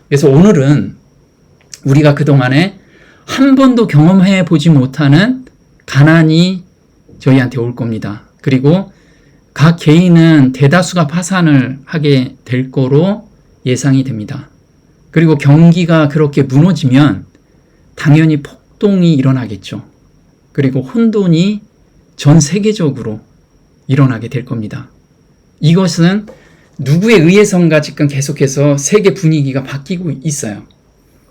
그래서 오늘은 우리가 그동안에 한 번도 경험해 보지 못하는 가난이 저희한테 올 겁니다. 그리고 각 개인은 대다수가 파산을 하게 될 거로 예상이 됩니다. 그리고 경기가 그렇게 무너지면 당연히 폭동이 일어나겠죠. 그리고 혼돈이 전 세계적으로 일어나게 될 겁니다. 이것은 누구에 의해서인가 지금 계속해서 세계 분위기가 바뀌고 있어요.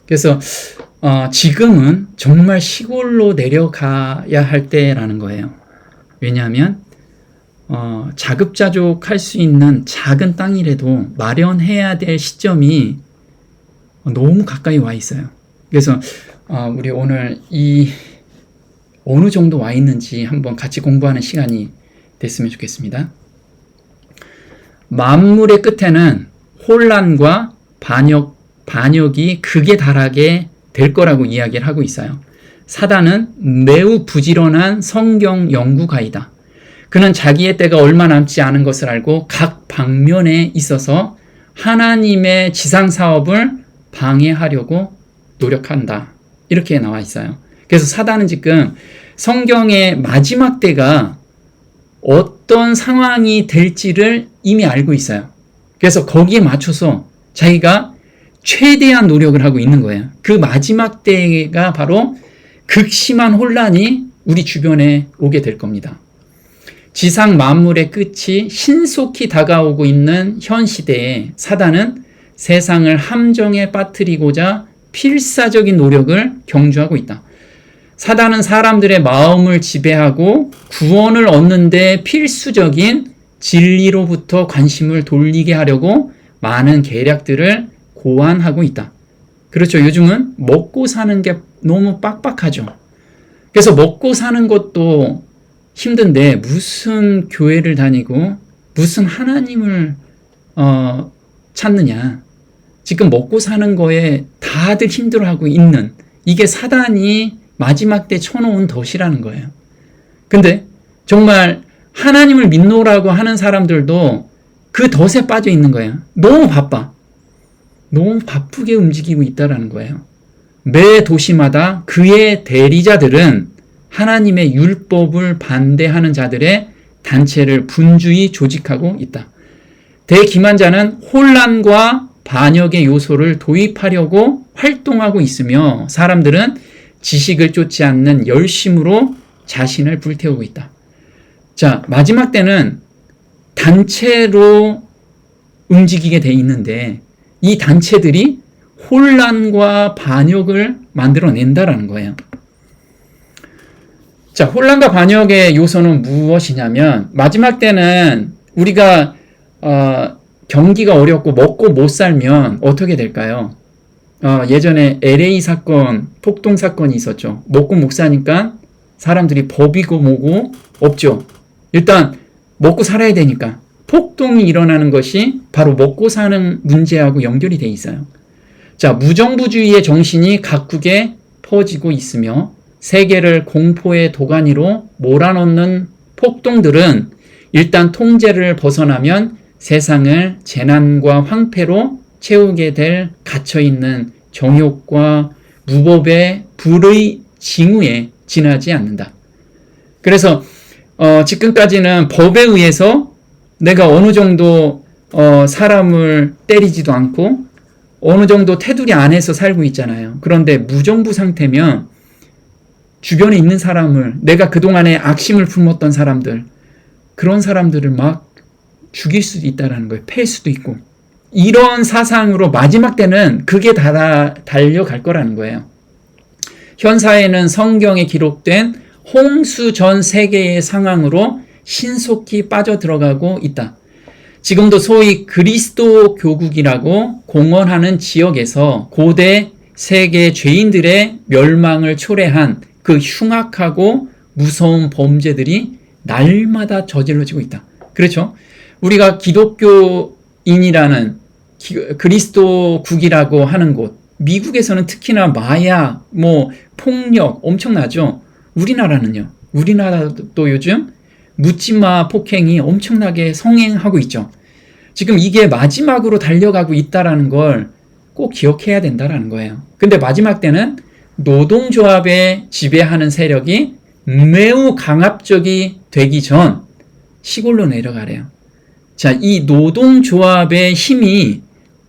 그래서 지금은 정말 시골로 내려가야 할 때라는 거예요. 왜냐하면 자급자족할 수 있는 작은 땅이라도 마련해야 될 시점이 너무 가까이 와 있어요. 그래서 우리 오늘 이 어느 정도 와 있는지 한번 같이 공부하는 시간이 됐으면 좋겠습니다. 만물의 끝에는 혼란과 반역이 극에 달하게 될 거라고 이야기를 하고 있어요. 사단은 매우 부지런한 성경 연구가이다. 그는 자기의 때가 얼마 남지 않은 것을 알고 각 방면에 있어서 하나님의 지상사업을 방해하려고 노력한다. 이렇게 나와 있어요. 그래서 사단은 지금 성경의 마지막 때가 어떤 상황이 될지를 이미 알고 있어요. 그래서 거기에 맞춰서 자기가 최대한 노력을 하고 있는 거예요. 그 마지막 때가 바로 극심한 혼란이 우리 주변에 오게 될 겁니다. 지상 만물의 끝이 신속히 다가오고 있는 현 시대에 사단은 세상을 함정에 빠뜨리고자 필사적인 노력을 경주하고 있다. 사단은 사람들의 마음을 지배하고 구원을 얻는 데 필수적인 진리로부터 관심을 돌리게 하려고 많은 계략들을 고안하고 있다. 그렇죠. 요즘은 먹고 사는 게 너무 빡빡하죠. 그래서 먹고 사는 것도 힘든데 무슨 교회를 다니고 무슨 하나님을 찾느냐. 지금 먹고 사는 거에 다들 힘들어하고 있는, 이게 사단이 마지막 때 쳐놓은 덫이라는 거예요. 근데 정말 하나님을 믿노라고 하는 사람들도 그 덫에 빠져 있는 거예요. 너무 바빠. 너무 바쁘게 움직이고 있다는 거예요. 매 도시마다 그의 대리자들은 하나님의 율법을 반대하는 자들의 단체를 분주히 조직하고 있다. 대기만자는 혼란과 반역의 요소를 도입하려고 활동하고 있으며 사람들은 지식을 쫓지 않는 열심으로 자신을 불태우고 있다. 자, 마지막 때는 단체로 움직이게 돼 있는데 이 단체들이 혼란과 반역을 만들어낸다라는 거예요. 자, 혼란과 반역의 요소는 무엇이냐면 마지막 때는 우리가 경기가 어렵고 먹고 못 살면 어떻게 될까요? 예전에 LA 사건, 폭동 사건이 있었죠. 먹고 못 사니까 사람들이 법이고 뭐고 없죠. 일단 먹고 살아야 되니까 폭동이 일어나는 것이 바로 먹고 사는 문제하고 연결이 돼 있어요. 자, 무정부주의의 정신이 각국에 퍼지고 있으며 세계를 공포의 도가니로 몰아넣는 폭동들은 일단 통제를 벗어나면 세상을 재난과 황폐로 채우게 될 갇혀있는 정욕과 무법의 불의 징후에 지나지 않는다. 그래서 지금까지는 법에 의해서 내가 어느 정도 사람을 때리지도 않고 어느 정도 테두리 안에서 살고 있잖아요. 그런데 무정부 상태면 주변에 있는 사람을, 내가 그동안에 악심을 품었던 사람들, 그런 사람들을 막 죽일 수도 있다는 거예요. 팰 수도 있고. 이런 사상으로 마지막 때는 그게 달려갈 거라는 거예요. 현 사회는 성경에 기록된 홍수 전 세계의 상황으로 신속히 빠져들어가고 있다. 지금도 소위 그리스도 교국이라고 공언하는 지역에서 고대 세계 죄인들의 멸망을 초래한 그 흉악하고 무서운 범죄들이 날마다 저질러지고 있다. 그렇죠? 우리가 기독교인이라는 그리스도국이라고 하는 곳, 미국에서는 특히나 마약, 폭력 엄청나죠? 우리나라는요? 우리나라도 요즘 묻지마 폭행이 엄청나게 성행하고 있죠. 지금 이게 마지막으로 달려가고 있다라는 걸 꼭 기억해야 된다라는 거예요. 근데 마지막 때는 노동조합에 지배하는 세력이 매우 강압적이 되기 전 시골로 내려가래요. 자, 이 노동조합의 힘이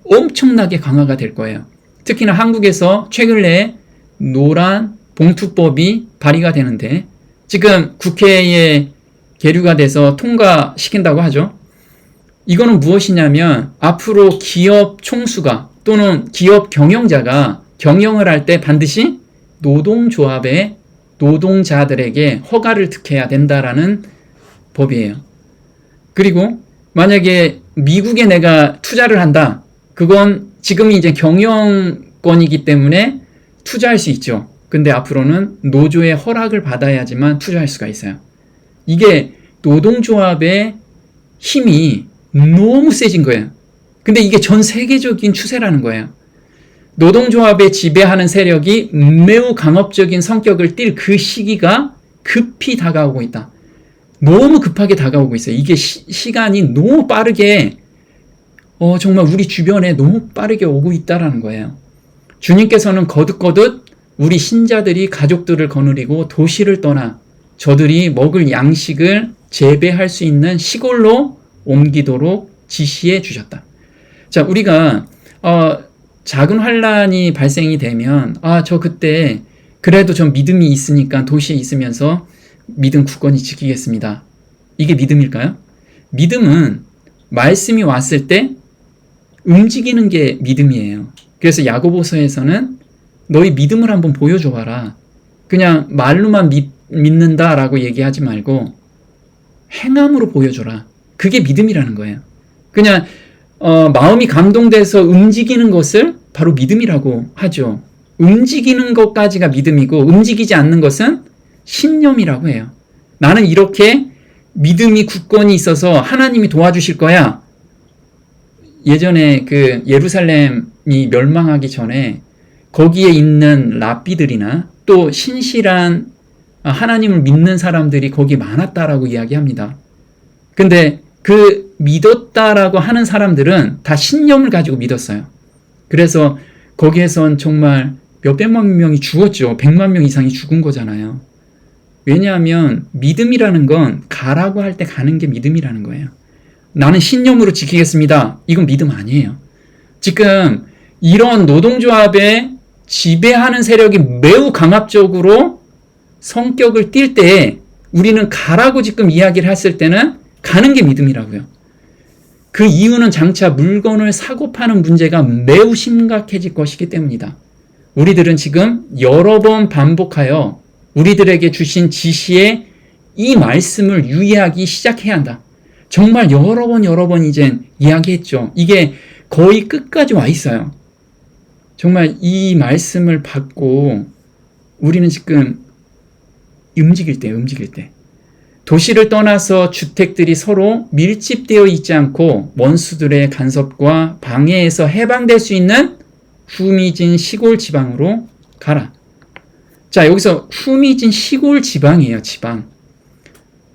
엄청나게 강화가 될 거예요. 특히나 한국에서 최근 내에 노란 봉투법이 발의가 되는데 지금 국회에 계류가 돼서 통과시킨다고 하죠. 이거는 무엇이냐면 앞으로 기업 총수가 또는 기업 경영자가 경영을 할 때 반드시 노동조합의 노동자들에게 허가를 득해야 된다라는 법이에요. 그리고 만약에 미국에 내가 투자를 한다. 그건 지금 이제 경영권이기 때문에 투자할 수 있죠. 근데 앞으로는 노조의 허락을 받아야지만 투자할 수가 있어요. 이게 노동조합의 힘이 너무 세진 거예요. 근데 이게 전 세계적인 추세라는 거예요. 노동조합에 지배하는 세력이 매우 강압적인 성격을 띨 그 시기가 급히 다가오고 있다. 너무 급하게 다가오고 있어요. 이게 시간이 너무 빠르게 정말 우리 주변에 너무 빠르게 오고 있다라는 거예요. 주님께서는 거듭거듭 우리 신자들이 가족들을 거느리고 도시를 떠나 저들이 먹을 양식을 재배할 수 있는 시골로 옮기도록 지시해 주셨다. 자, 우리가 작은 환란이 발생이 되면 저 그때 그래도 좀 믿음이 있으니까 도시에 있으면서 믿음 굳건히 지키겠습니다. 이게 믿음일까요? 믿음은 말씀이 왔을 때 움직이는 게 믿음이에요. 그래서 야고보서에서는 너희 믿음을 한번 보여줘봐라. 그냥 말로만 믿는다라고 얘기하지 말고 행함으로 보여줘라. 그게 믿음이라는 거예요. 그냥 마음이 감동돼서 움직이는 것을 바로 믿음이라고 하죠. 움직이는 것까지가 믿음이고 움직이지 않는 것은 신념이라고 해요. 나는 이렇게 믿음이 굳건히 있어서 하나님이 도와주실 거야. 예전에 그 예루살렘이 멸망하기 전에 거기에 있는 랍비들이나 또 신실한 하나님을 믿는 사람들이 거기 많았다라고 이야기합니다. 근데 그 믿었다라고 하는 사람들은 다 신념을 가지고 믿었어요. 그래서 거기에선 정말 몇백만 명이 죽었죠. 100만 명 이상이 죽은 거잖아요. 왜냐하면 믿음이라는 건 가라고 할 때 가는 게 믿음이라는 거예요. 나는 신념으로 지키겠습니다. 이건 믿음 아니에요. 지금 이런 노동조합에 지배하는 세력이 매우 강압적으로 성격을 띨 때 우리는 가라고 지금 이야기를 했을 때는 가는 게 믿음이라고요. 그 이유는 장차 물건을 사고 파는 문제가 매우 심각해질 것이기 때문이다. 우리들은 지금 여러 번 반복하여 우리들에게 주신 지시에 이 말씀을 유의하기 시작해야 한다. 정말 여러 번 이젠 이야기했죠. 이게 거의 끝까지 와 있어요. 정말 이 말씀을 받고 우리는 지금 움직일 때 도시를 떠나서 주택들이 서로 밀집되어 있지 않고 원수들의 간섭과 방해에서 해방될 수 있는 후미진 시골 지방으로 가라. 자, 여기서 후미진 시골 지방이에요. 지방.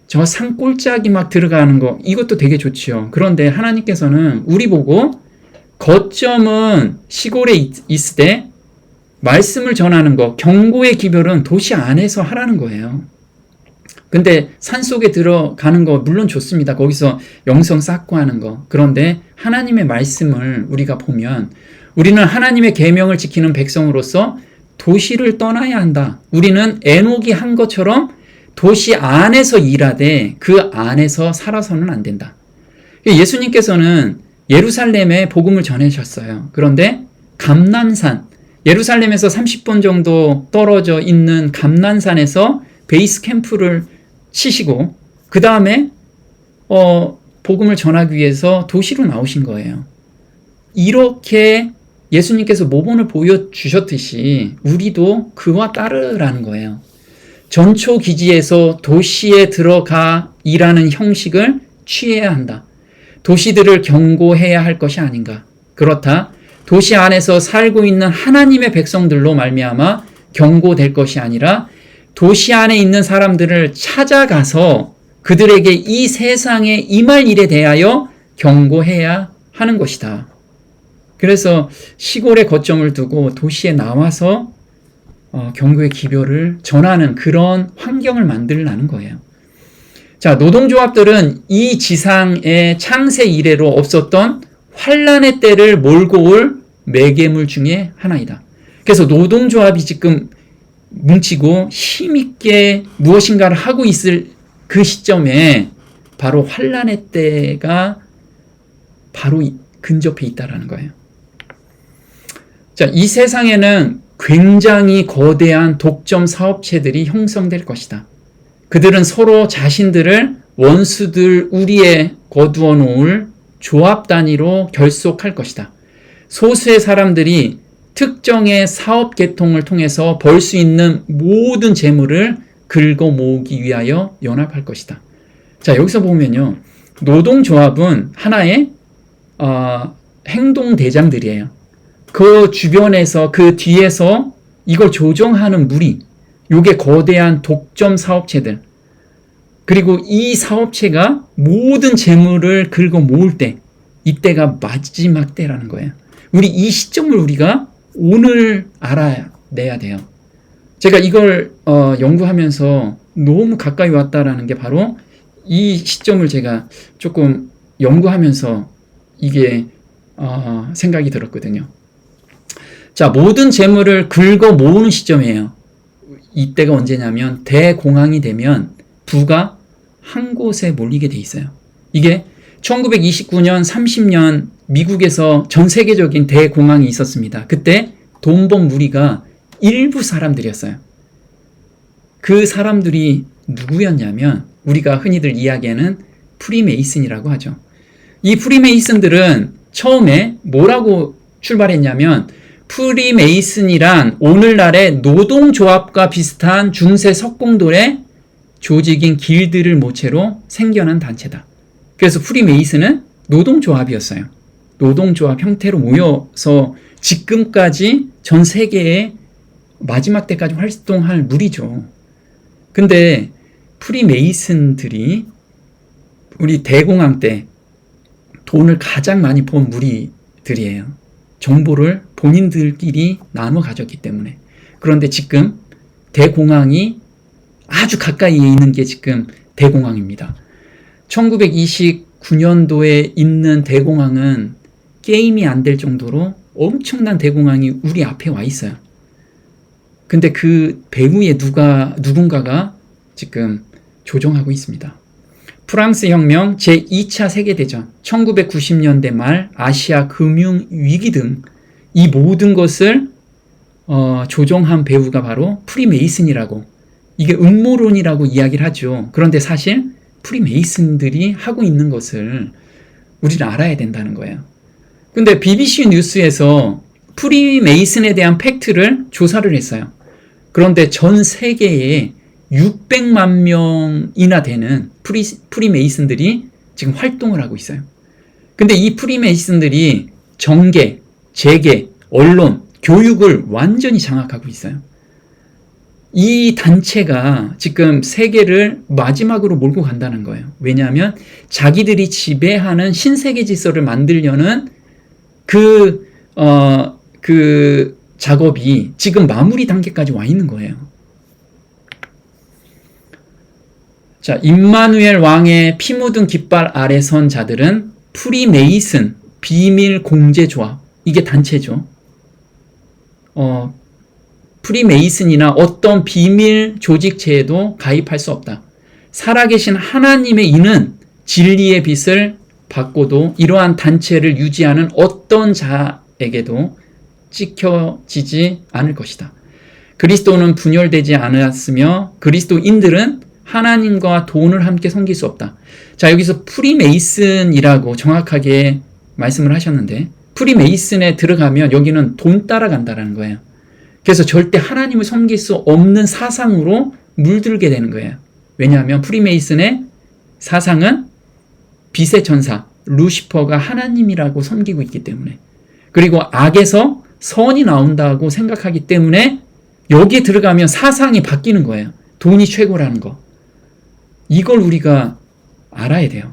저 산골짜기 막 들어가는 거 이것도 되게 좋지요. 그런데 하나님께서는 우리 보고 거점은 시골에 있을 때 말씀을 전하는 거, 경고의 기별은 도시 안에서 하라는 거예요. 근데 산속에 들어가는 거 물론 좋습니다. 거기서 영성 쌓고 하는 거. 그런데 하나님의 말씀을 우리가 보면 우리는 하나님의 계명을 지키는 백성으로서 도시를 떠나야 한다. 우리는 에녹이 한 것처럼 도시 안에서 일하되 그 안에서 살아서는 안 된다. 예수님께서는 예루살렘에 복음을 전하셨어요. 그런데 감난산, 예루살렘에서 30분 정도 떨어져 있는 감난산에서 베이스 캠프를 치시고 그 다음에 복음을 전하기 위해서 도시로 나오신 거예요. 이렇게 예수님께서 모본을 보여주셨듯이 우리도 그와 따르라는 거예요. 전초 기지에서 도시에 들어가 일하는 형식을 취해야 한다. 도시들을 경고해야 할 것이 아닌가. 그렇다. 도시 안에서 살고 있는 하나님의 백성들로 말미암아 경고될 것이 아니라 도시 안에 있는 사람들을 찾아가서 그들에게 이 세상에 임할 일에 대하여 경고해야 하는 것이다. 그래서 시골에 거점을 두고 도시에 나와서 경고의 기별을 전하는 그런 환경을 만들라는 거예요. 자, 노동조합들은 이 지상의 창세 이래로 없었던 환란의 때를 몰고 올 매개물 중에 하나이다. 그래서 노동조합이 지금 뭉치고 힘있게 무엇인가를 하고 있을 그 시점에 바로 환란의 때가 바로 근접해 있다라는 거예요. 자, 이 세상에는 굉장히 거대한 독점 사업체들이 형성될 것이다. 그들은 서로 자신들을 원수들 우리에 거두어 놓을 조합 단위로 결속할 것이다. 소수의 사람들이 특정의 사업 계통을 통해서 벌 수 있는 모든 재물을 긁어 모으기 위하여 연합할 것이다. 자, 여기서 보면요, 노동조합은 하나의 행동대장들이에요. 그 주변에서, 그 뒤에서 이걸 조정하는 무리, 요게 거대한 독점 사업체들, 그리고 이 사업체가 모든 재물을 긁어 모을 때, 이때가 마지막 때라는 거예요. 우리 이 시점을 우리가 오늘 알아내야 돼요. 제가 이걸 연구하면서 너무 가까이 왔다라는 게 바로 이 시점을 제가 조금 연구하면서 이게 생각이 들었거든요. 자, 모든 재물을 긁어 모으는 시점이에요. 이때가 언제냐면 대공황이 되면 부가 한 곳에 몰리게 돼 있어요. 이게 1929년, 30년 미국에서 전 세계적인 대공황이 있었습니다. 그때 돈 번 무리가 일부 사람들이었어요. 그 사람들이 누구였냐면 우리가 흔히들 이야기하는 프리메이슨이라고 하죠. 이 프리메이슨들은 처음에 뭐라고 출발했냐면 프리메이슨이란 오늘날의 노동조합과 비슷한 중세 석공들의 조직인 길드를 모체로 생겨난 단체다. 그래서 프리메이슨은 노동조합이었어요. 노동조합 형태로 모여서 지금까지 전 세계에 마지막 때까지 활동할 무리죠. 근데 프리메이슨들이 우리 대공황 때 돈을 가장 많이 번 무리들이에요. 정보를 본인들끼리 나눠 가졌기 때문에. 그런데 지금 대공황이 아주 가까이에 있는 게 지금 대공황입니다. 1929년도에 있는 대공황은 게임이 안 될 정도로 엄청난 대공황이 우리 앞에 와 있어요. 근데 그 배후에 누군가가 지금 조종하고 있습니다. 프랑스 혁명, 제2차 세계대전, 1990년대 말 아시아 금융 위기 등 이 모든 것을 조종한 배후가 바로 프리메이슨이라고, 이게 음모론이라고 이야기를 하죠. 그런데 사실 프리메이슨들이 하고 있는 것을 우리는 알아야 된다는 거예요. 근데 BBC 뉴스에서 프리메이슨에 대한 팩트를 조사를 했어요. 그런데 전 세계에 600만 명이나 되는 프리메이슨들이 지금 활동을 하고 있어요. 근데 이 프리메이슨들이 정계, 재계, 언론, 교육을 완전히 장악하고 있어요. 이 단체가 지금 세계를 마지막으로 몰고 간다는 거예요. 왜냐하면 자기들이 지배하는 신세계 질서를 만들려는 그 작업이 지금 마무리 단계까지 와 있는 거예요. 자, 임마누엘 왕의 피 묻은 깃발 아래 선 자들은 프리메이슨, 비밀 공제 조합, 이게 단체죠. 프리메이슨이나 어떤 비밀 조직체에도 가입할 수 없다. 살아계신 하나님의 이는 진리의 빛을 받고도 이러한 단체를 유지하는 어떤 자에게도 찍혀지지 않을 것이다. 그리스도는 분열되지 않았으며 그리스도인들은 하나님과 돈을 함께 섬길 수 없다. 자, 여기서 프리메이슨이라고 정확하게 말씀을 하셨는데, 프리메이슨에 들어가면 여기는 돈 따라간다는 거예요. 그래서 절대 하나님을 섬길 수 없는 사상으로 물들게 되는 거예요. 왜냐하면 프리메이슨의 사상은 빛의 천사 루시퍼가 하나님이라고 섬기고 있기 때문에, 그리고 악에서 선이 나온다고 생각하기 때문에 여기에 들어가면 사상이 바뀌는 거예요. 돈이 최고라는 거. 이걸 우리가 알아야 돼요.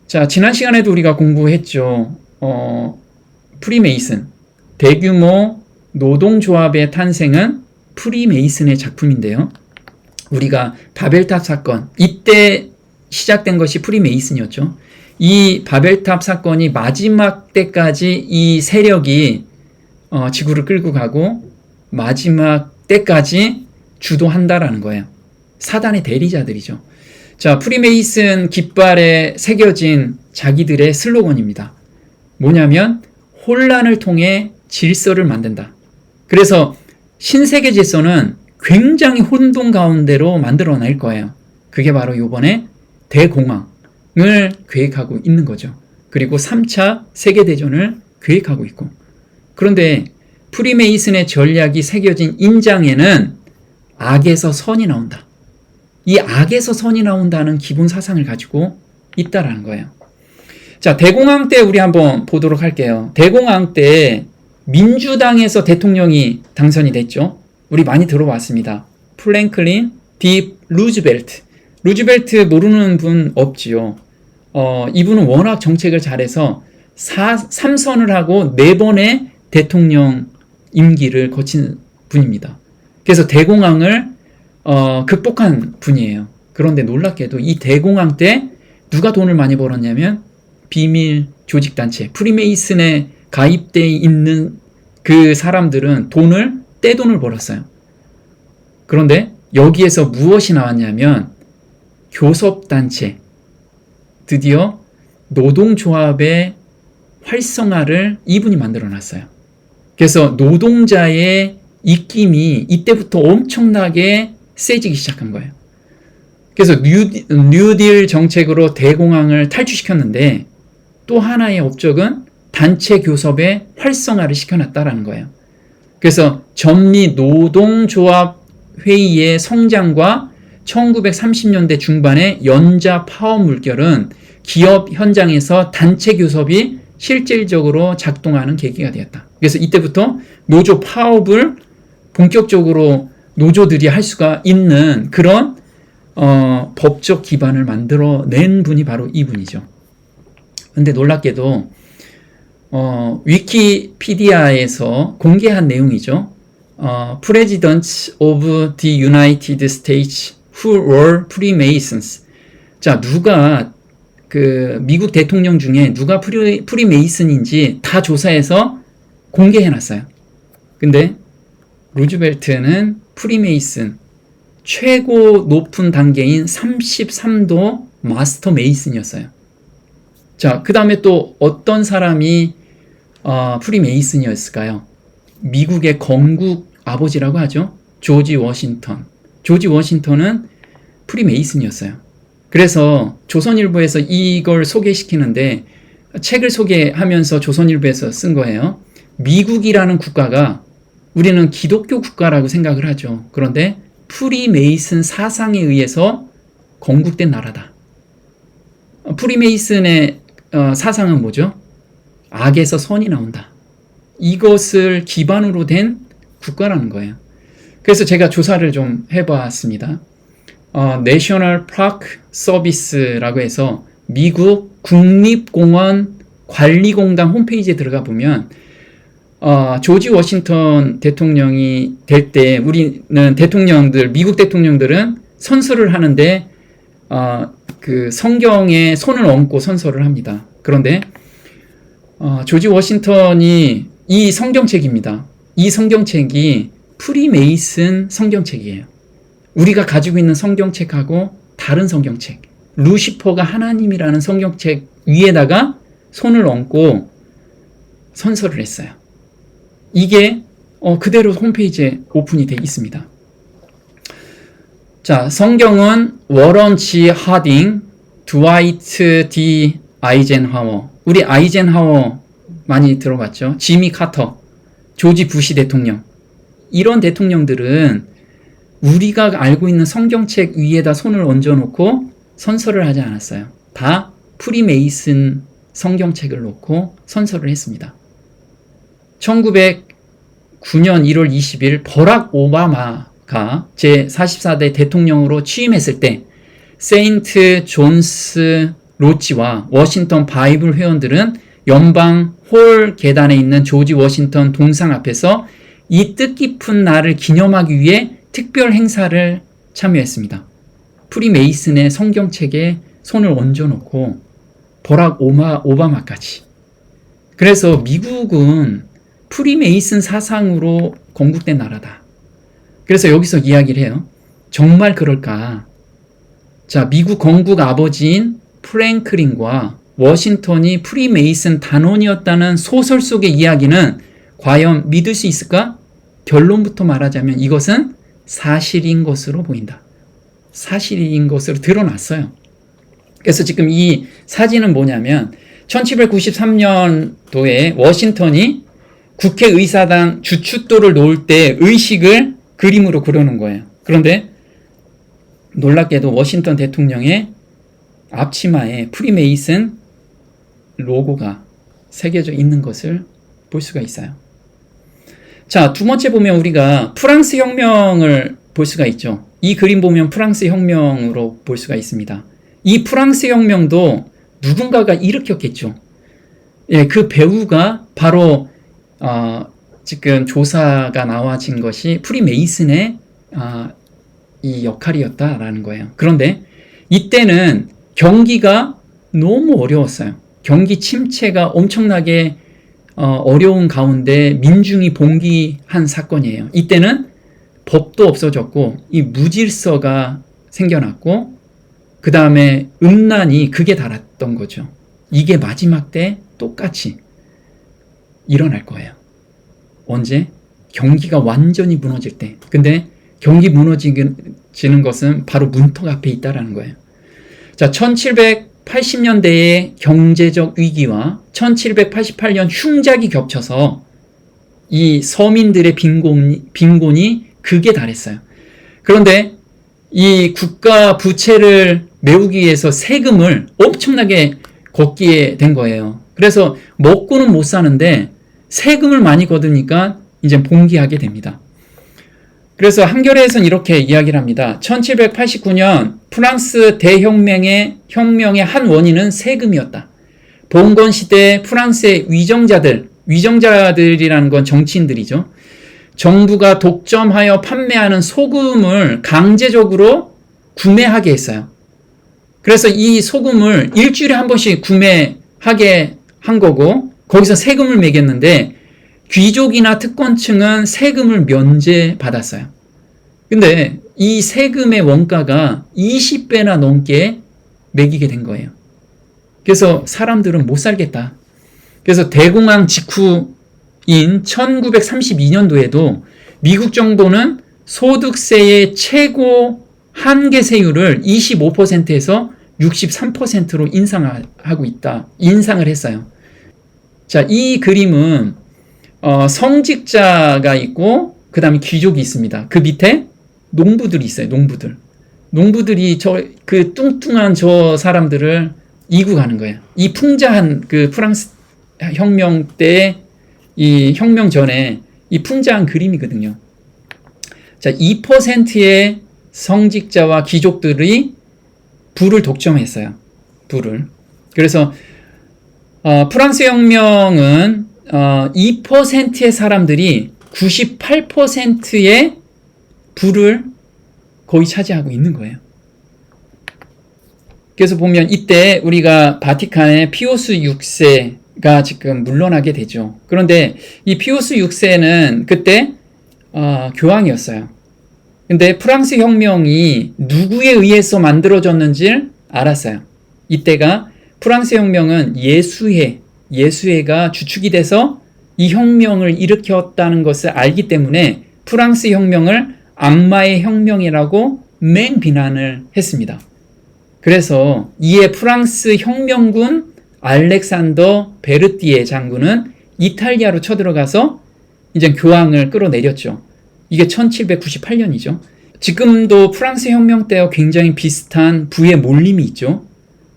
자, 지난 시간에도 우리가 공부했죠. 프리메이슨, 대규모 노동조합의 탄생은 프리메이슨의 작품인데요. 우리가 바벨탑 사건, 이때 시작된 것이 프리메이슨이었죠. 이 바벨탑 사건이 마지막 때까지 이 세력이 지구를 끌고 가고 마지막 때까지 주도한다라는 거예요. 사단의 대리자들이죠. 자, 프리메이슨 깃발에 새겨진 자기들의 슬로건입니다. 뭐냐면 혼란을 통해 질서를 만든다. 그래서 신세계 질서는 굉장히 혼돈 가운데로 만들어낼 거예요. 그게 바로 이번에 대공황을 계획하고 있는 거죠. 그리고 3차 세계대전을 계획하고 있고. 그런데 프리메이슨의 전략이 새겨진 인장에는 악에서 선이 나온다. 이 악에서 선이 나온다는 기본 사상을 가지고 있다라는 거예요. 자, 대공황 때 우리 한번 보도록 할게요. 대공황 때 민주당에서 대통령이 당선이 됐죠. 우리 많이 들어봤습니다. 프랭클린 디 루즈벨트. 루즈벨트 모르는 분 없지요. 이분은 워낙 정책을 잘해서 3선을 하고 4번의 대통령 임기를 거친 분입니다. 그래서 대공황을 극복한 분이에요. 그런데 놀랍게도 이 대공황 때 누가 돈을 많이 벌었냐면 비밀 조직단체, 프리메이슨에 가입되어 있는 그 사람들은 떼돈을 벌었어요. 그런데 여기에서 무엇이 나왔냐면 교섭단체, 드디어 노동조합의 활성화를 이분이 만들어놨어요. 그래서 노동자의 입김이 이때부터 엄청나게 세지기 시작한 거예요. 그래서 뉴딜 정책으로 대공황을 탈출시켰는데 또 하나의 업적은 단체 교섭의 활성화를 시켜놨다라는 거예요. 그래서 전미 노동조합 회의의 성장과 1930년대 중반의 연자 파업 물결은 기업 현장에서 단체 교섭이 실질적으로 작동하는 계기가 되었다. 그래서 이때부터 노조 파업을 본격적으로 노조들이 할 수가 있는 그런 법적 기반을 만들어낸 분이 바로 이분이죠. 근데 놀랍게도 위키피디아에서 공개한 내용이죠. Presidents of the United States who were Freemasons. 자, 누가 미국 대통령 중에 누가 프리메이슨인지 다 조사해서 공개해놨어요. 근데 루즈벨트는 프리메이슨 최고 높은 단계인 33도 마스터 메이슨이었어요. 자, 그 다음에 또 어떤 사람이 프리메이슨이었을까요? 미국의 건국 아버지라고 하죠. 조지 워싱턴. 조지 워싱턴은 프리메이슨이었어요. 그래서 조선일보에서 이걸 소개시키는데 책을 소개하면서 조선일보에서 쓴 거예요. 미국이라는 국가가 우리는 기독교 국가라고 생각을 하죠. 그런데 프리메이슨 사상에 의해서 건국된 나라다. 프리메이슨의 사상은 뭐죠? 악에서 선이 나온다. 이것을 기반으로 된 국가라는 거예요. 그래서 제가 조사를 좀 해봤습니다. 내셔널 파크 서비스라고 해서 미국 국립공원 관리공단 홈페이지에 들어가 보면 조지 워싱턴 대통령이 될 때 우리는 미국 대통령들은 선서를 하는데 그 성경에 손을 얹고 선서를 합니다. 그런데 조지 워싱턴이 이 성경책입니다. 이 성경책이 프리메이슨 성경책이에요. 우리가 가지고 있는 성경책하고 다른 성경책, 루시퍼가 하나님이라는 성경책 위에다가 손을 얹고 선서를 했어요. 이게 그대로 홈페이지에 오픈이 되어 있습니다. 자, 성경은 워런 G 하딩, 드와이트 D 아이젠하워, 우리 아이젠하워 많이 들어봤죠? 지미 카터, 조지 부시 대통령, 이런 대통령들은 우리가 알고 있는 성경책 위에다 손을 얹어놓고 선서를 하지 않았어요. 다 프리메이슨 성경책을 놓고 선서를 했습니다. 1909년 1월 20일 버락 오바마가 제44대 대통령으로 취임했을 때 세인트 존스 로치와 워싱턴 바이블 회원들은 연방 홀 계단에 있는 조지 워싱턴 동상 앞에서 이 뜻깊은 날을 기념하기 위해 특별 행사를 참여했습니다. 프리메이슨의 성경책에 손을 얹어놓고 버락 오바마까지. 그래서 미국은 프리메이슨 사상으로 건국된 나라다. 그래서 여기서 이야기를 해요. 정말 그럴까? 자, 미국 건국 아버지인 프랭클린과 워싱턴이 프리메이슨 단원이었다는 소설 속의 이야기는 과연 믿을 수 있을까? 결론부터 말하자면 이것은 사실인 것으로 보인다. 사실인 것으로 드러났어요. 그래서 지금 이 사진은 뭐냐면 1793년도에 워싱턴이 국회의사당 주춧돌을 놓을 때 의식을 그림으로 그려놓은 거예요. 그런데 놀랍게도 워싱턴 대통령의 앞치마에 프리메이슨 로고가 새겨져 있는 것을 볼 수가 있어요. 자, 두 번째 보면 우리가 프랑스 혁명을 볼 수가 있죠. 이 그림 보면 프랑스 혁명으로 볼 수가 있습니다. 이 프랑스 혁명도 누군가가 일으켰겠죠. 예, 그 배우가 바로 지금 조사가 나와진 것이 프리메이슨의 이 역할이었다라는 거예요. 그런데 이때는 경기가 너무 어려웠어요. 경기 침체가 엄청나게 어려운 가운데 민중이 봉기한 사건이에요. 이때는 법도 없어졌고 이 무질서가 생겨났고 그 다음에 음란이 극에 달았던 거죠. 이게 마지막 때 똑같이 일어날 거예요. 언제? 경기가 완전히 무너질 때. 근데 경기 무너지는 것은 바로 문턱 앞에 있다라는 거예요. 자, 1780년대의 경제적 위기와 1788년 흉작이 겹쳐서 이 서민들의 빈곤이 극에 달했어요. 그런데 이 국가 부채를 메우기 위해서 세금을 엄청나게 걷게 된 거예요. 그래서 먹고는 못 사는데 세금을 많이 걷으니까 이제 봉기하게 됩니다. 그래서 한겨레에서는 이렇게 이야기를 합니다. 1789년 프랑스 대혁명의 한 원인은 세금이었다. 봉건 시대 프랑스의 위정자들이라는 건 정치인들이죠. 정부가 독점하여 판매하는 소금을 강제적으로 구매하게 했어요. 그래서 이 소금을 일주일에 한 번씩 구매하게 한 거고 거기서 세금을 매겼는데 귀족이나 특권층은 세금을 면제받았어요. 근데 이 세금의 원가가 20배나 넘게 매기게 된 거예요. 그래서 사람들은 못 살겠다. 그래서 대공황 직후인 1932년도에도 미국 정부는 소득세의 최고 한계세율을 25%에서 63%로 인상을 했어요. 자, 이 그림은 성직자가 있고 그 다음에 귀족이 있습니다. 그 밑에 농부들이 있어요. 농부들이 그 뚱뚱한 저 사람들을 이국하는 거예요. 이 풍자한 그 프랑스 혁명 때 이 혁명 전에 이 풍자한 그림이거든요. 자, 2%의 성직자와 귀족들이 부를 독점했어요. 그래서 프랑스 혁명은 2%의 사람들이 98%의 부를 거의 차지하고 있는 거예요. 그래서 보면 이때 우리가 바티칸의 피우스 6세가 지금 물러나게 되죠. 그런데 이 피우스 6세는 그때 교황이었어요. 근데 프랑스 혁명이 누구에 의해서 만들어졌는지를 알았어요. 이때가 프랑스 혁명은 예수회가 주축이 돼서 이 혁명을 일으켰다는 것을 알기 때문에 프랑스 혁명을 악마의 혁명이라고 맹비난을 했습니다. 그래서 이에 프랑스 혁명군 알렉산더 베르티에 장군은 이탈리아로 쳐들어가서 이제 교황을 끌어내렸죠. 이게 1798년이죠. 지금도 프랑스 혁명 때와 굉장히 비슷한 부의 몰림이 있죠.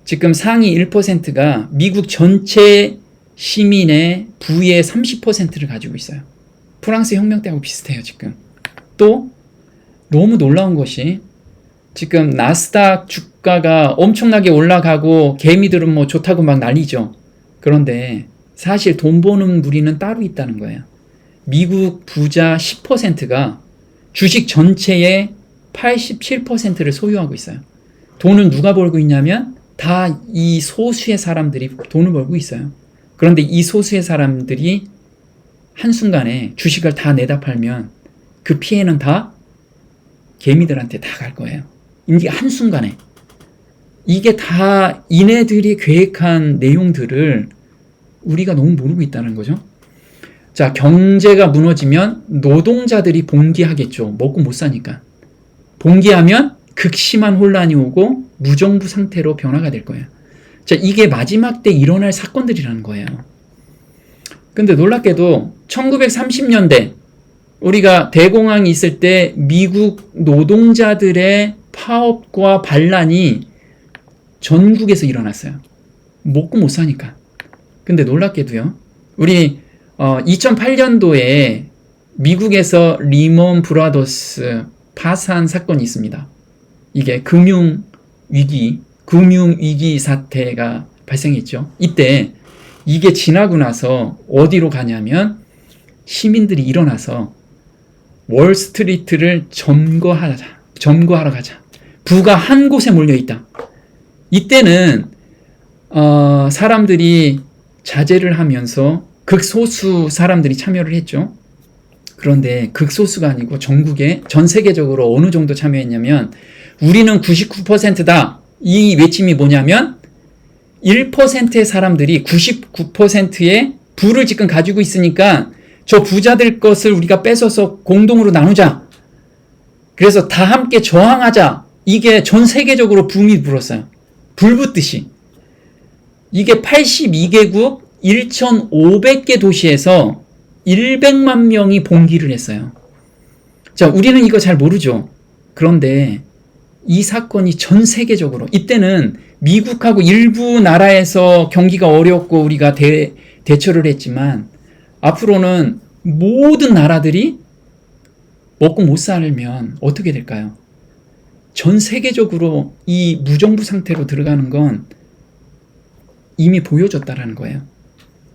지금 상위 1%가 미국 전체 시민의 부의 30%를 가지고 있어요. 프랑스 혁명 때하고 비슷해요, 지금. 또 너무 놀라운 것이 지금 나스닥 주가가 엄청나게 올라가고 개미들은 뭐 좋다고 막 난리죠. 그런데 사실 돈 버는 무리는 따로 있다는 거예요. 미국 부자 10%가 주식 전체의 87%를 소유하고 있어요. 돈은 누가 벌고 있냐면 다 이 소수의 사람들이 돈을 벌고 있어요. 그런데 이 소수의 사람들이 한순간에 주식을 다 내다 팔면 그 피해는 다 개미들한테 다 갈 거예요. 이게 한순간에. 이게 다 이네들이 계획한 내용들을 우리가 너무 모르고 있다는 거죠. 자, 경제가 무너지면 노동자들이 봉기하겠죠. 먹고 못 사니까. 봉기하면 극심한 혼란이 오고 무정부 상태로 변화가 될 거예요. 자, 이게 마지막 때 일어날 사건들이라는 거예요. 근데 놀랍게도 1930년대 우리가 대공황이 있을 때 미국 노동자들의 파업과 반란이 전국에서 일어났어요. 먹고 못 사니까. 근데 놀랍게도요. 우리 2008년도에 미국에서 리먼 브라더스 파산 사건이 있습니다. 이게 금융위기 사태가 발생했죠. 이때 이게 지나고 나서 어디로 가냐면 시민들이 일어나서 월스트리트를 점거하러 가자. 부가 한 곳에 몰려있다. 이때는 사람들이 자제를 하면서 극소수 사람들이 참여를 했죠. 그런데 극소수가 아니고 전국에 전 세계적으로 어느 정도 참여했냐면 우리는 99%다. 이 외침이 뭐냐면 1%의 사람들이 99%의 부를 지금 가지고 있으니까 저 부자들 것을 우리가 뺏어서 공동으로 나누자. 그래서 다 함께 저항하자. 이게 전 세계적으로 붐이 불었어요. 불붙듯이. 이게 82개국 1,500개 도시에서 100만 명이 봉기를 했어요. 자, 우리는 이거 잘 모르죠. 그런데 이 사건이 전 세계적으로, 이때는 미국하고 일부 나라에서 경기가 어렵고 우리가 대처를 했지만 앞으로는 모든 나라들이 먹고 못 살면 어떻게 될까요? 전 세계적으로 이 무정부 상태로 들어가는 건 이미 보여줬다라는 거예요.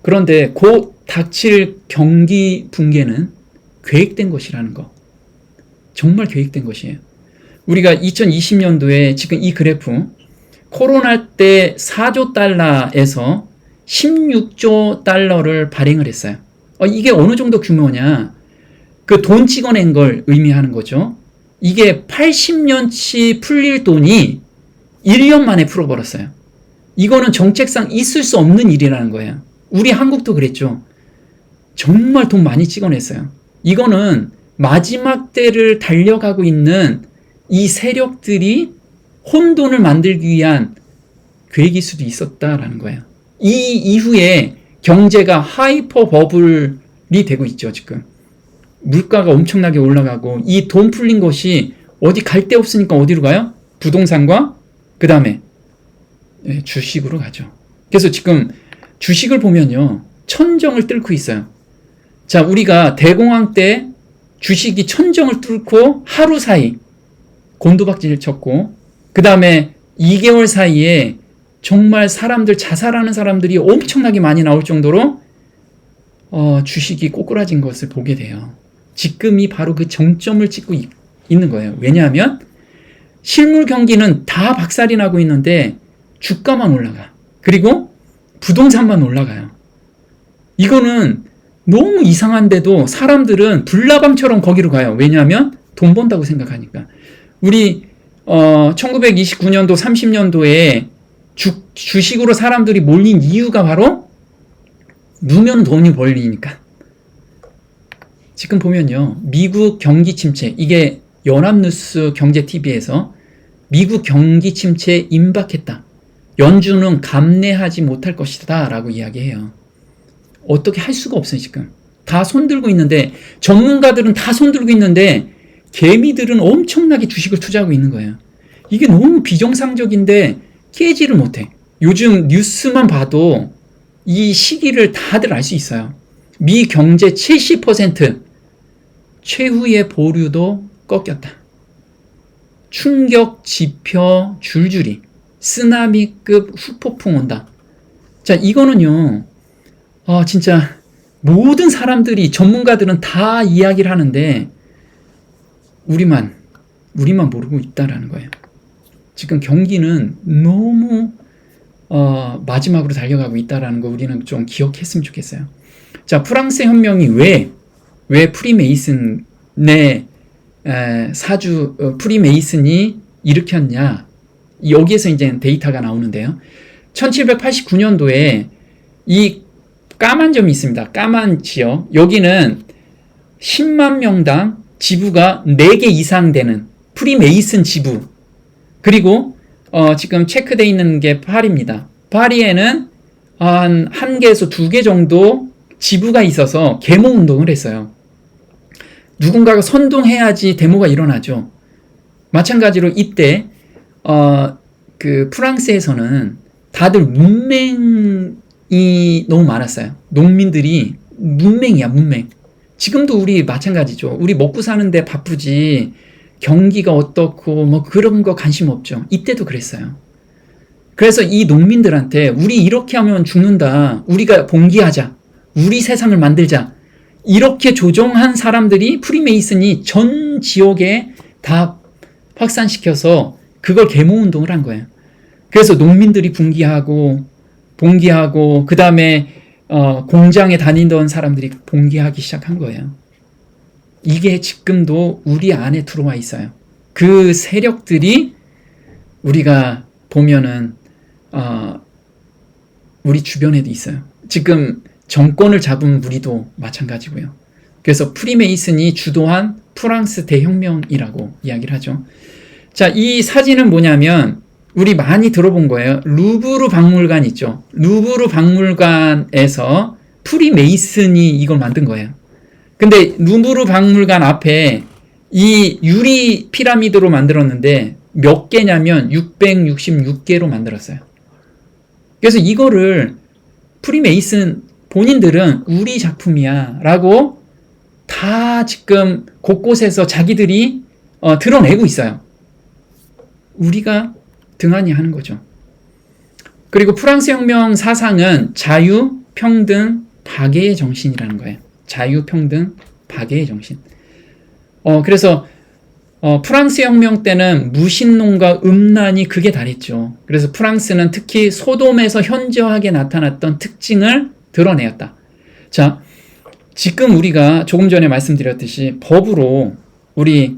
그런데 곧 닥칠 경기 붕괴는 계획된 것이라는 거. 정말 계획된 것이에요. 우리가 2020년도에 지금 이 그래프, 코로나 때 4조 달러에서 16조 달러를 발행을 했어요. 이게 어느 정도 규모냐? 그 돈 찍어낸 걸 의미하는 거죠. 이게 80년치 풀릴 돈이 1년 만에 풀어버렸어요. 이거는 정책상 있을 수 없는 일이라는 거예요. 우리 한국도 그랬죠. 정말 돈 많이 찍어냈어요. 이거는 마지막 때를 달려가고 있는 이 세력들이 혼돈을 만들기 위한 계획일 수도 있었다라는 거예요. 이 이후에 경제가 하이퍼 버블이 되고 있죠, 지금. 물가가 엄청나게 올라가고 이 돈 풀린 것이 어디 갈 데 없으니까 어디로 가요? 부동산과 그 다음에 주식으로 가죠. 그래서 지금 주식을 보면요, 천정을 뚫고 있어요. 자, 우리가 대공황 때 주식이 천정을 뚫고 하루 사이 곤두박질 쳤고 그 다음에 2개월 사이에 정말 사람들, 자살하는 사람들이 엄청나게 많이 나올 정도로 주식이 꼬꾸라진 것을 보게 돼요. 지금이 바로 그 정점을 찍고 있는 거예요. 왜냐하면 실물 경기는 다 박살이 나고 있는데 주가만 올라가. 그리고 부동산만 올라가요. 이거는 너무 이상한데도 사람들은 불나방처럼 거기로 가요. 왜냐하면 돈 번다고 생각하니까. 우리 1929년도 30년도에 주식으로 사람들이 몰린 이유가 바로 누면 돈이 벌리니까. 지금 보면요, 미국 경기 침체, 이게 연합뉴스 경제TV에서 미국 경기 침체에 임박했다. 연준은 감내하지 못할 것이다 라고 이야기해요. 어떻게 할 수가 없어요. 지금 다 손들고 있는데, 전문가들은 다 손들고 있는데 개미들은 엄청나게 주식을 투자하고 있는 거예요. 이게 너무 비정상적인데 깨지를 못해. 요즘 뉴스만 봐도 이 시기를 다들 알 수 있어요. 미 경제 70% 최후의 보류도 꺾였다. 충격 지표 줄줄이 쓰나미급 후폭풍 온다. 자, 이거는요, 진짜 모든 사람들이 전문가들은 다 이야기를 하는데 우리만 모르고 있다라는 거예요. 지금 경기는 너무 마지막으로 달려가고 있다라는 거 우리는 좀 기억했으면 좋겠어요. 자, 프랑스 혁명이 왜 프리메이슨의 프리메이슨이 일으켰냐? 여기에서 이제 데이터가 나오는데요. 1789년도에 이 까만 점이 있습니다. 까만 지역. 여기는 10만 명당 지부가 4개 이상 되는 프리메이슨 지부. 그리고 지금 체크되어 있는 게 파리입니다. 파리에는 한 1개에서 2개 정도 지부가 있어서 계모 운동을 했어요. 누군가가 선동해야지 데모가 일어나죠. 마찬가지로 이때 그 프랑스에서는 다들 문맹이 너무 많았어요. 농민들이 문맹이야, 문맹. 지금도 우리 마찬가지죠. 우리 먹고 사는데 바쁘지 경기가 어떻고 뭐 그런 거 관심 없죠. 이때도 그랬어요. 그래서 이 농민들한테 우리 이렇게 하면 죽는다. 우리가 봉기하자. 우리 세상을 만들자. 이렇게 조종한 사람들이 프리메이슨이 전 지역에 다 확산시켜서 그걸 계모운동을 한 거예요. 그래서 농민들이 봉기하고 그 다음에 공장에 다니던 사람들이 봉기하기 시작한 거예요. 이게 지금도 우리 안에 들어와 있어요. 그 세력들이 우리가 보면은 우리 주변에도 있어요. 지금 정권을 잡은 우리도 마찬가지고요. 그래서 프리메이슨이 주도한 프랑스 대혁명이라고 이야기를 하죠. 자, 이 사진은 뭐냐면 우리 많이 들어본 거예요. 루브르 박물관 있죠. 루브르 박물관에서 프리메이슨이 이걸 만든 거예요. 근데 루브르 박물관 앞에 이 유리 피라미드로 만들었는데 몇 개냐면 666개로 만들었어요. 그래서 이거를 프리메이슨 본인들은 우리 작품이야 라고 다 지금 곳곳에서 자기들이 드러내고 있어요. 우리가 등한히 하는 거죠. 그리고 프랑스 혁명 사상은 자유, 평등, 박애의 정신이라는 거예요. 자유, 평등, 박애의 정신. 그래서 프랑스 혁명 때는 무신론과 음란이 극에 달했죠. 그래서 프랑스는 특히 소돔에서 현저하게 나타났던 특징을 드러내었다. 자, 지금 우리가 조금 전에 말씀드렸듯이 법으로 우리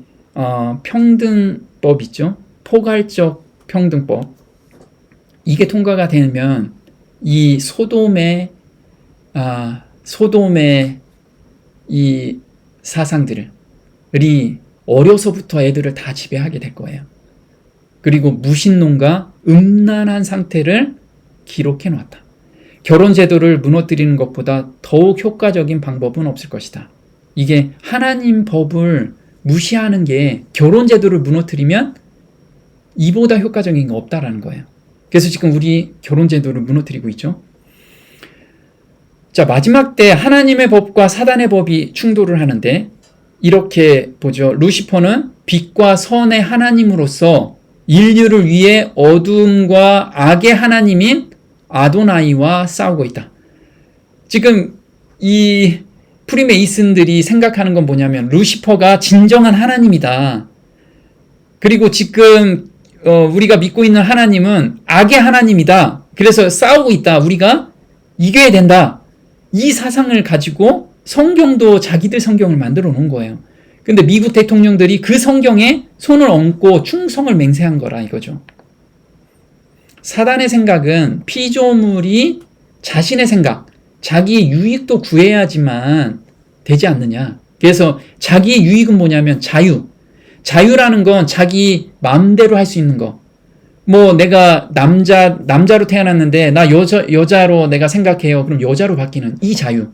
평등법 있죠. 포괄적 평등법. 이게 통과가 되면 이 소돔의 이 사상들이 어려서부터 애들을 다 지배하게 될 거예요. 그리고 무신론과 음란한 상태를 기록해 놨다. 결혼 제도를 무너뜨리는 것보다 더욱 효과적인 방법은 없을 것이다. 이게 하나님 법을 무시하는 게 결혼 제도를 무너뜨리면 이보다 효과적인 거 없다라는 거예요. 그래서 지금 우리 결혼 제도를 무너뜨리고 있죠. 자, 마지막 때 하나님의 법과 사단의 법이 충돌을 하는데 이렇게 보죠. 루시퍼는 빛과 선의 하나님으로서 인류를 위해 어둠과 악의 하나님인 아도나이와 싸우고 있다. 지금 이 프리메이슨들이 생각하는 건 뭐냐면 루시퍼가 진정한 하나님이다. 그리고 지금 우리가 믿고 있는 하나님은 악의 하나님이다. 그래서 싸우고 있다. 우리가 이겨야 된다. 이 사상을 가지고 성경도 자기들 성경을 만들어 놓은 거예요. 근데 미국 대통령들이 그 성경에 손을 얹고 충성을 맹세한 거라 이거죠. 사단의 생각은 피조물이 자신의 생각, 자기의 유익도 구해야지만 되지 않느냐. 그래서 자기의 유익은 뭐냐면 자유. 자유라는 건 자기 마음대로 할 수 있는 거. 뭐 내가 남자로 태어났는데 나 여자로 내가 생각해요. 그럼 여자로 바뀌는 이 자유.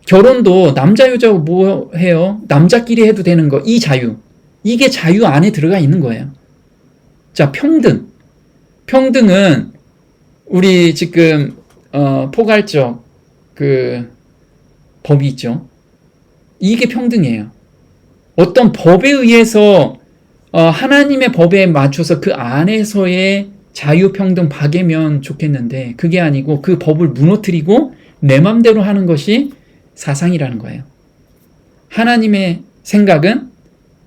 결혼도 남자 여자고 뭐 해요? 남자끼리 해도 되는 거. 이 자유. 이게 자유 안에 들어가 있는 거예요. 자, 평등. 평등은 우리 지금 포괄적 그 법이 있죠. 이게 평등이에요. 어떤 법에 의해서 하나님의 법에 맞춰서 그 안에서의 자유, 평등, 박애면 좋겠는데 그게 아니고 그 법을 무너뜨리고 내 맘대로 하는 것이 사상이라는 거예요. 하나님의 생각은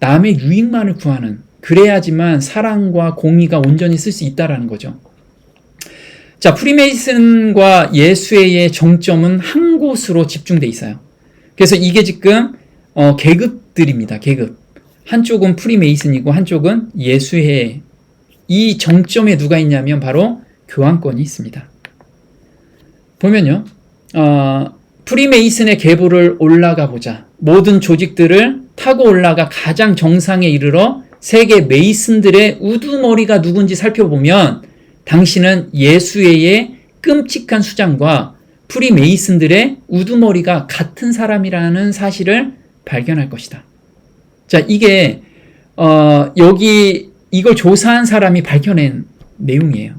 남의 유익만을 구하는, 그래야지만 사랑과 공의가 온전히 쓸 수 있다라는 거죠. 자, 프리메이슨과 예수회의 정점은 한 곳으로 집중돼 있어요. 그래서 이게 지금 계급들입니다. 계급. 한쪽은 프리메이슨이고 한쪽은 예수회. 이 정점에 누가 있냐면 바로 교황권이 있습니다. 보면요, 프리메이슨의 계보를 올라가 보자. 모든 조직들을 타고 올라가 가장 정상에 이르러 세계 메이슨들의 우두머리가 누군지 살펴보면 당신은 예수회의 끔찍한 수장과 프리메이슨들의 우두머리가 같은 사람이라는 사실을 발견할 것이다. 자, 이게 여기 이걸 조사한 사람이 밝혀낸 내용이에요.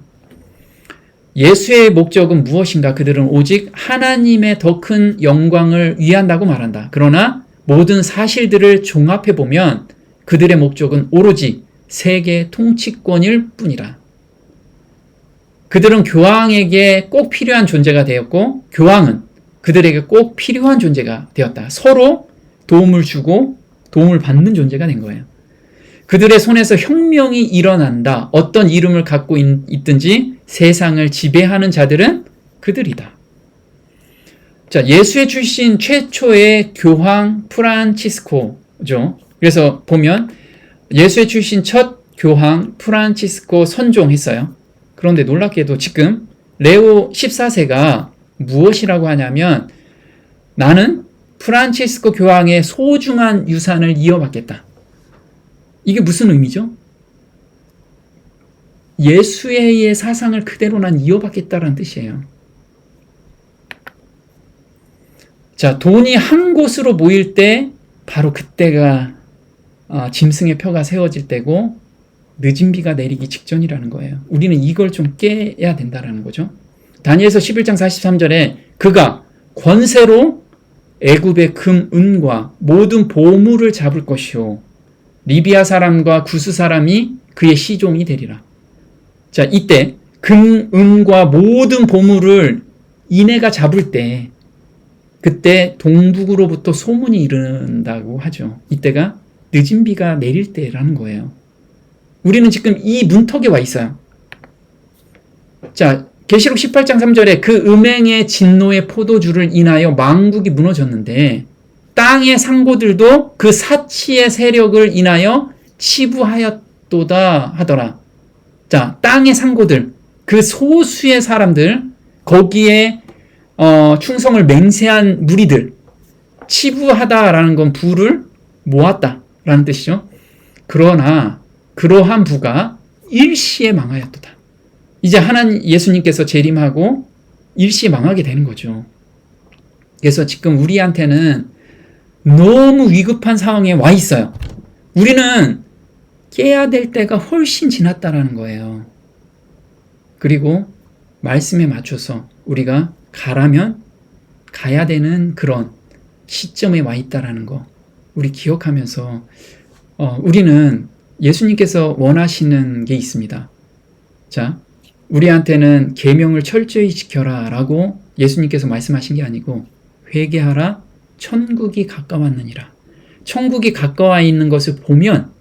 예수의 목적은 무엇인가? 그들은 오직 하나님의 더 큰 영광을 위한다고 말한다. 그러나 모든 사실들을 종합해보면 그들의 목적은 오로지 세계 통치권일 뿐이라. 그들은 교황에게 꼭 필요한 존재가 되었고 교황은 그들에게 꼭 필요한 존재가 되었다. 서로 도움을 주고 도움을 받는 존재가 된 거예요. 그들의 손에서 혁명이 일어난다. 어떤 이름을 갖고 있든지 세상을 지배하는 자들은 그들이다. 자, 예수의 출신 최초의 교황 프란치스코죠. 그래서 보면 예수의 출신 첫 교황 프란치스코 선종했어요. 그런데 놀랍게도 지금 레오 14세가 무엇이라고 하냐면 나는 프란치스코 교황의 소중한 유산을 이어받겠다. 이게 무슨 의미죠? 예수의 사상을 그대로 난 이어받겠다라는 뜻이에요. 자, 돈이 한 곳으로 모일 때 바로 그때가 짐승의 표가 세워질 때고 늦은 비가 내리기 직전이라는 거예요. 우리는 이걸 좀 깨야 된다라는 거죠. 다니엘서 11장 43절에 그가 권세로 애굽의 금, 은과 모든 보물을 잡을 것이요 리비아 사람과 구스 사람이 그의 시종이 되리라. 자, 이때 금, 은과 모든 보물을 이내가 잡을 때 그때 동북으로부터 소문이 이른다고 하죠. 이때가 늦은 비가 내릴 때라는 거예요. 우리는 지금 이 문턱에 와 있어요. 자, 계시록 18장 3절에 그 음행의 진노의 포도주를 인하여 만국이 무너졌는데 땅의 상고들도 그 사치의 세력을 인하여 치부하였도다 하더라. 자, 땅의 상고들, 그 소수의 사람들, 거기에 충성을 맹세한 무리들, 치부하다라는 건 부를 모았다라는 뜻이죠. 그러나 그러한 부가 일시에 망하였도다. 이제 하나님 예수님께서 재림하고 일시에 망하게 되는 거죠. 그래서 지금 우리한테는 너무 위급한 상황에 와 있어요. 우리는 깨야 될 때가 훨씬 지났다라는 거예요. 그리고 말씀에 맞춰서 우리가 가라면 가야 되는 그런 시점에 와 있다라는 거 우리 기억하면서 우리는 예수님께서 원하시는 게 있습니다. 자, 우리한테는 계명을 철저히 지켜라 라고 예수님께서 말씀하신 게 아니고 회개하라 천국이 가까웠느니라. 천국이 가까워 있는 것을 보면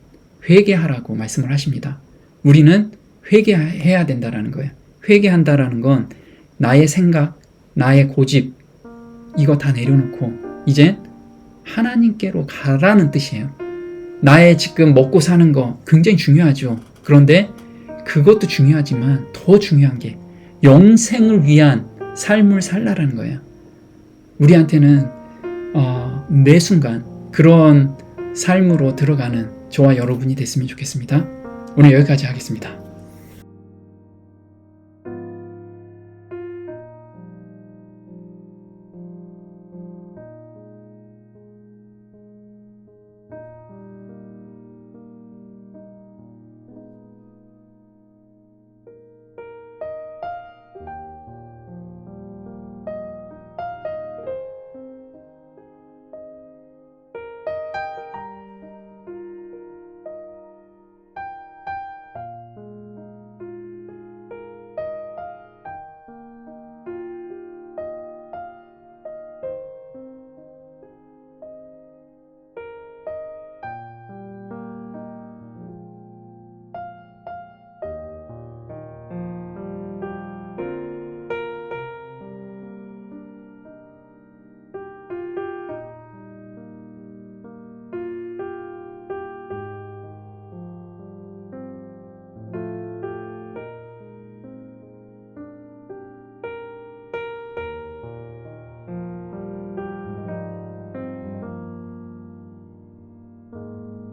회개하라고 말씀을 하십니다. 우리는 회개해야 된다라는 거예요. 회개한다라는 건 나의 생각, 나의 고집 이거 다 내려놓고 이제 하나님께로 가라는 뜻이에요. 나의 지금 먹고 사는 거 굉장히 중요하죠. 그런데 그것도 중요하지만 더 중요한 게 영생을 위한 삶을 살라라는 거예요. 우리한테는 매 순간 그런 삶으로 들어가는 저와 여러분이 됐으면 좋겠습니다. 오늘 여기까지 하겠습니다.